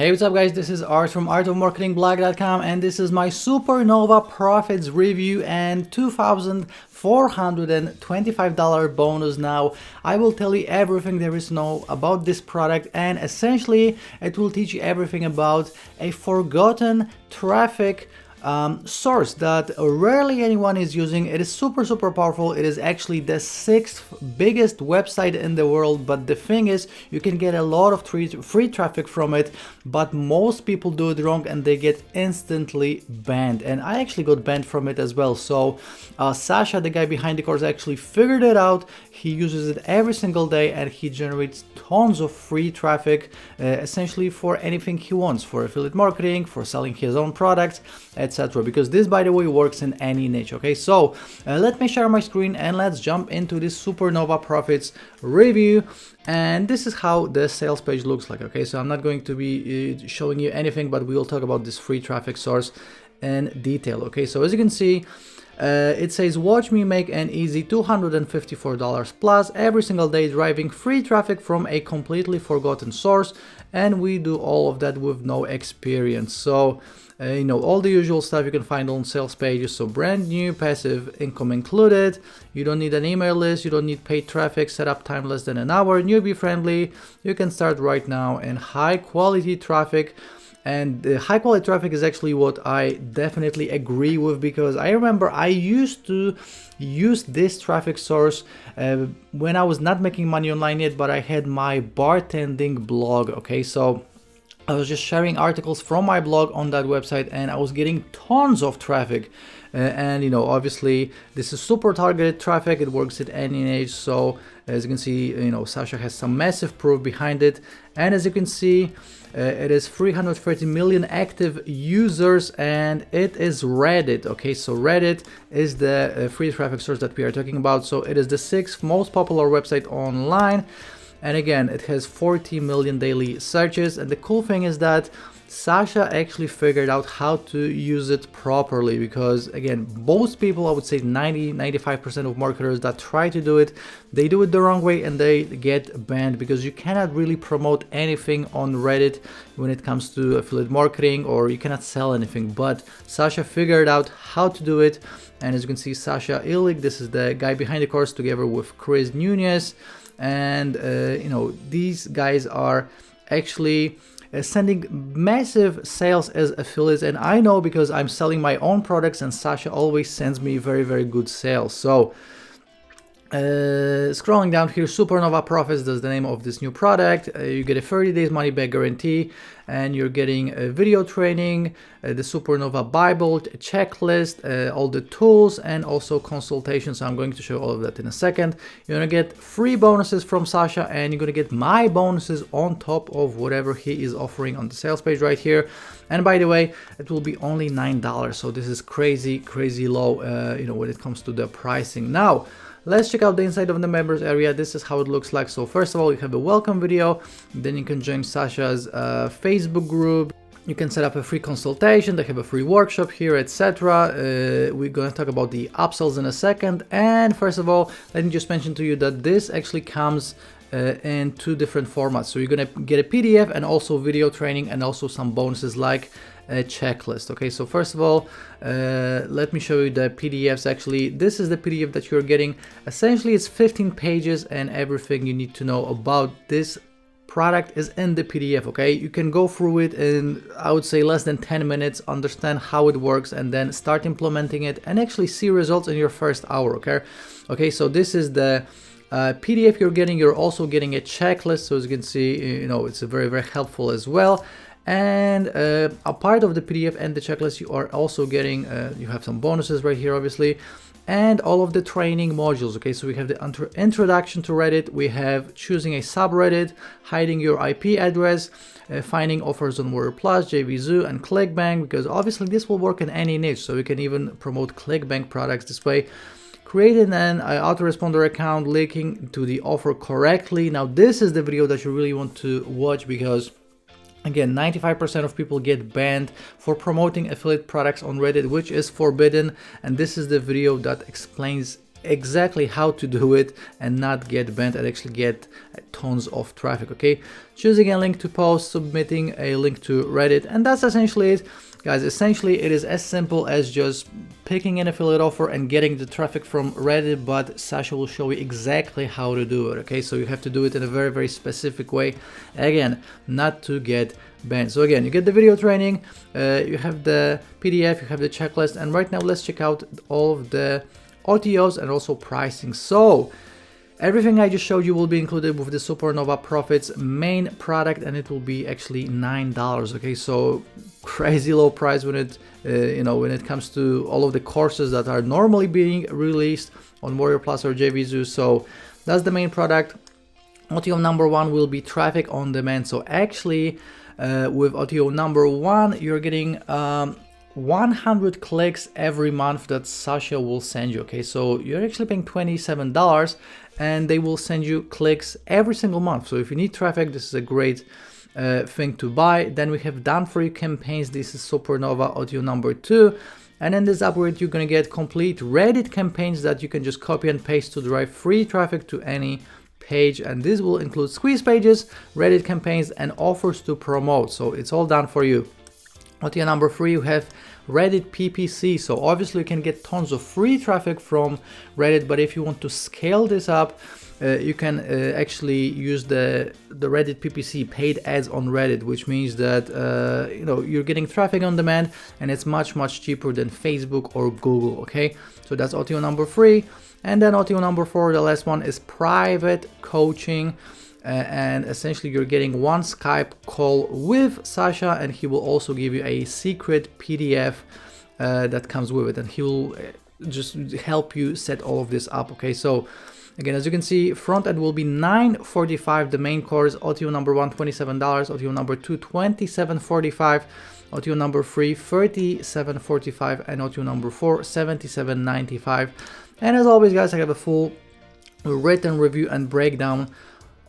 Hey, what's up guys, this is Art from artofmarketingblog.com and this is my Supernova Profits review and $2,425 bonus. Now I will tell you everything there is to know about this product, and essentially it will teach you everything about a forgotten traffic source that rarely anyone is using. It is super powerful. It is actually the 6th biggest website in the world, but the thing is you can get a lot of free traffic from it, but most people do it wrong and they get instantly banned, and I actually got banned from it as well. So Sasha, the guy behind the course, actually figured it out. He uses it every single day and he generates tons of free traffic, essentially for anything he wants, for affiliate marketing, for selling his own products, etc. Because this, by the way, works in any niche. Okay, so let me share my screen and let's jump into this Supernova Profits review. And this is how the sales page looks like. Okay, so I'm not going to be showing you anything, but we will talk about this free traffic source in detail. Okay, so as you can see, it says watch me make an easy $254 plus every single day, driving free traffic from a completely forgotten source, and we do all of that with no experience. So you know, all the usual stuff you can find on sales pages. So brand new, passive income included. You don't need an email list, you don't need paid traffic, setup time less than an hour, newbie friendly. You can start right now, and high quality traffic. And the high quality traffic is actually what I definitely agree with, because I remember I used to use this traffic source when I was not making money online yet, but I had my bartending blog. Okay, so I was just sharing articles from my blog on that website and I was getting tons of traffic. And you know, obviously this is super targeted traffic. It works at any age. So as you can see, you know, Sasha has some massive proof behind it. And as you can see, it is 330 million active users, and it is Reddit. Okay, so Reddit is the free traffic source that we are talking about. So it is the 6th most popular website online. And again, it has 40 million daily searches. And the cool thing is that Sasha actually figured out how to use it properly, because again, most people, I would say 90-95% of marketers that try to do it, they do it the wrong way and they get banned, because you cannot really promote anything on Reddit when it comes to affiliate marketing, or you cannot sell anything. But Sasha figured out how to do it. And as you can see, Sasha Illich, this is the guy behind the course, together with Chris Nunez. And you know, these guys are actually sending massive sales as affiliates, and I know because I'm selling my own products and Sasha always sends me very good sales. So scrolling down here, Supernova Profits, that's the name of this new product. You get a 30 days money back guarantee, and you're getting a video training, the Supernova Bible, checklist, all the tools, and also consultations. So I'm going to show all of that in a second. You're gonna get free bonuses from Sasha, and you're gonna get my bonuses on top of whatever he is offering on the sales page right here. And by the way, it will be only $9. So this is crazy low, you know, when it comes to the pricing. Now, let's check out the inside of the members area. This is how it looks like. So first of all, you have a welcome video, then you can join Sasha's Facebook group. You can set up a free consultation. They have a free workshop here, etc. We're going to talk about the upsells in a second. And first of all, let me just mention to you that this actually comes in 2 different formats. So you're going to get a PDF and also video training, and also some bonuses like a checklist. Okay, so first of all, let me show you the PDFs. Actually, this is the PDF that you're getting. Essentially, it's 15 pages, and everything you need to know about this product is in the PDF. Okay, you can go through it in, I would say, less than 10 minutes, understand how it works, and then start implementing it and actually see results in your first hour. Okay, so this is the PDF you're getting. You're also getting a checklist, so as you can see, you know, it's very helpful as well. And a part of the PDF and the checklist, you are also getting, you have some bonuses right here, obviously, and all of the training modules. Okay, so we have the introduction to Reddit, we have choosing a subreddit, hiding your IP address, finding offers on Warrior Plus, JVZoo, and ClickBank, because obviously this will work in any niche, so we can even promote ClickBank products this way. Creating an autoresponder account, linking to the offer correctly. Now this is the video that you really want to watch, because again, 95% of people get banned for promoting affiliate products on Reddit, which is forbidden. And this is the video that explains exactly how to do it and not get banned and actually get tons of traffic. Okay, choosing a link to post, submitting a link to Reddit, and that's essentially it, guys. Essentially it is as simple as just picking an affiliate offer and getting the traffic from Reddit, but Sasha will show you exactly how to do it. Okay, so you have to do it in a very, very specific way, again, not to get banned. So again, you get the video training, you have the PDF, you have the checklist, and right now let's check out all of the OTOs and also pricing. So everything I just showed you will be included with the Supernova Profits main product, and it will be actually $9. Okay, so crazy low price when it when it comes to all of the courses that are normally being released on Warrior Plus or JVZoo. So that's the main product. OTO number one will be traffic on demand. So actually with OTO number one, you're getting 100 clicks every month that Sasha will send you. Okay, so you're actually paying $27 and they will send you clicks every single month. So if you need traffic, this is a great thing to buy. Then we have done for you campaigns. This is Supernova OTO number two, and in this upgrade you're gonna get complete Reddit campaigns that you can just copy and paste to drive free traffic to any page, and this will include squeeze pages, Reddit campaigns, and offers to promote. So it's all done for you. OTO number three, you have Reddit PPC. So obviously you can get tons of free traffic from Reddit, but if you want to scale this up, you can actually use the Reddit PPC, paid ads on Reddit, which means that you're getting traffic on demand, and it's much cheaper than Facebook or Google. Okay, so that's OTO number three. And then OTO number four, the last one, is private coaching. And essentially you're getting one Skype call with Sasha, and he will also give you a secret PDF that comes with it, and he will just help you set all of this up. Okay, so again, as you can see, front end will be $9.45, the main course. OTO number one, $27, OTO number two, $27.45, OTO number three, $37.45, and OTO number four, $77.95. And as always, guys, I have a full written review and breakdown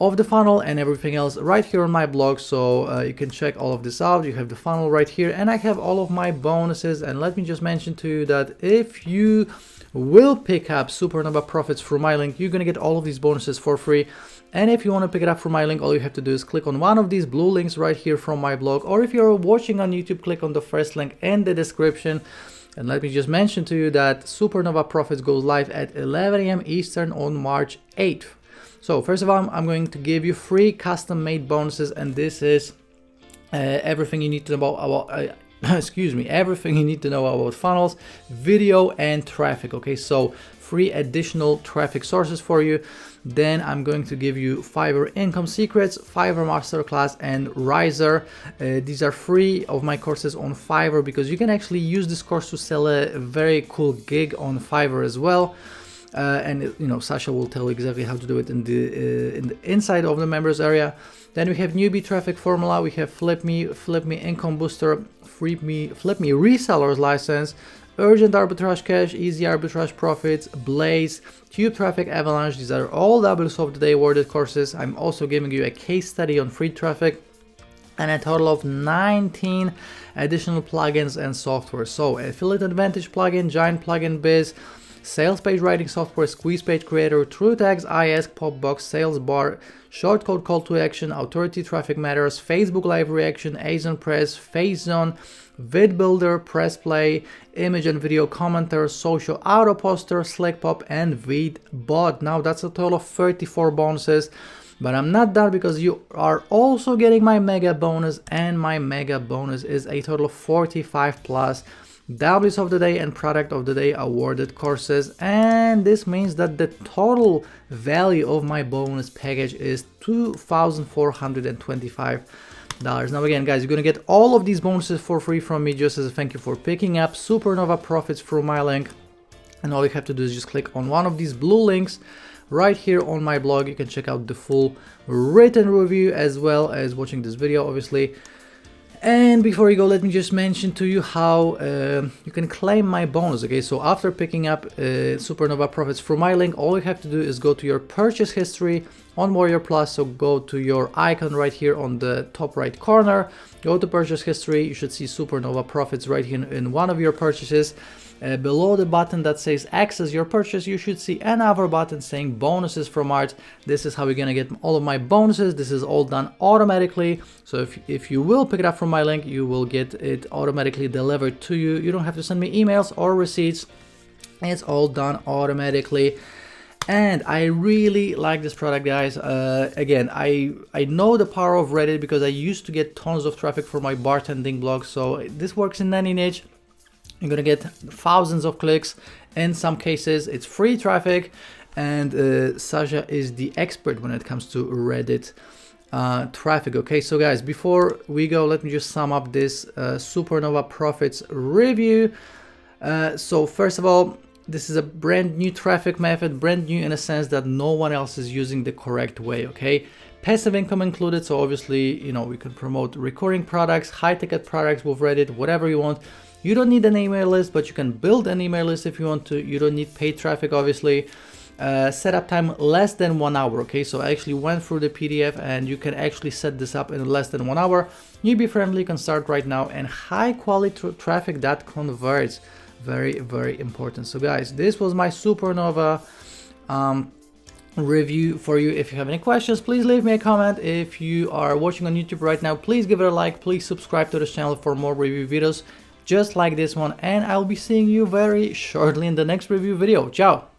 of the funnel and everything else right here on my blog, so you can check all of this out. You have the funnel right here, and I have all of my bonuses. And let me just mention to you that if you will pick up Supernova Profits through my link, you're gonna get all of these bonuses for free. And if you want to pick it up through my link, all you have to do is click on one of these blue links right here from my blog, or if you're watching on YouTube, click on the first link in the description. And let me just mention to you that Supernova Profits goes live at 11 AM Eastern on March 8th. So first of all, I'm going to give you free custom made bonuses, and this is everything you need to know about everything you need to know about funnels, video, and traffic. Okay, so free additional traffic sources for you. Then I'm going to give you Fiverr Income Secrets, Fiverr Masterclass, and Riser. These are free of my courses on Fiverr, because you can actually use this course to sell a very cool gig on Fiverr as well. And Sasha will tell you exactly how to do it in the inside of the members area. Then we have newbie traffic formula, we have Flip Me Income Booster, Flip Me Reseller's License, Urgent Arbitrage Cash, Easy Arbitrage Profits, Blaze, Tube Traffic Avalanche. These are all W's of the Day awarded courses. I'm also giving you a case study on free traffic, and a total of 19 additional plugins and software. So Affiliate Advantage plugin, Giant Plugin Biz, Sales Page Writing Software, Squeeze Page Creator, True Tags, iAsk, Popbox, Sales Bar, Shortcode Call to Action, Authority Traffic Matters, Facebook Live Reaction, Azon Press, Phase Zone, Vid Builder, Press Play, Image and Video Commenter, Social Auto Poster, Slick Pop, and Vid Bot. Now that's a total of 34 bonuses. But I'm not done, because you are also getting my mega bonus, and my mega bonus is a total of 45 plus W's of the Day and Product of the Day awarded courses, and this means that the total value of my bonus package is $2,425. Now again, guys, you're gonna get all of these bonuses for free from me, just as a thank you for picking up Supernova Profits through my link. And all you have to do is just click on one of these blue links right here on my blog. You can check out the full written review as well as watching this video, obviously. And before you go, let me just mention to you how you can claim my bonus. Okay, so after picking up Supernova Profits through my link, all you have to do is go to your purchase history on Warrior Plus. So go to your icon right here on the top right corner, go to purchase history. You should see Supernova Profits right here in one of your purchases. below the button that says access your purchase, you should see another button saying bonuses from Art. This is how you're gonna get all of my bonuses. This is all done automatically. So if you will pick it up from my link, you will get it automatically delivered to you. You don't have to send me emails or receipts. It's all done automatically. And I really like this product, guys. Again, I know the power of Reddit because I used to get tons of traffic for my bartending blog. So this works in any niche. You're gonna get thousands of clicks. In some cases, it's free traffic. And Sasha is the expert when it comes to Reddit traffic. Okay, so guys, before we go, let me just sum up this Supernova Profits review. So first of all, this is a brand new traffic method, brand new in a sense that no one else is using the correct way, okay? Passive income included, so obviously, you know, we can promote recurring products, high ticket products with Reddit, whatever you want. You don't need an email list, but you can build an email list if you want to. You don't need paid traffic, obviously. Setup time less than 1 hour, okay? So I actually went through the PDF and you can actually set this up in less than 1 hour. Newbie friendly, can start right now, and high quality traffic that converts. Very, very important. So guys, this was my Supernova review for you. If you have any questions, please leave me a comment. If you are watching on YouTube right now, please give it a like. Please subscribe to this channel for more review videos just like this one, and I'll be seeing you very shortly in the next review video. Ciao.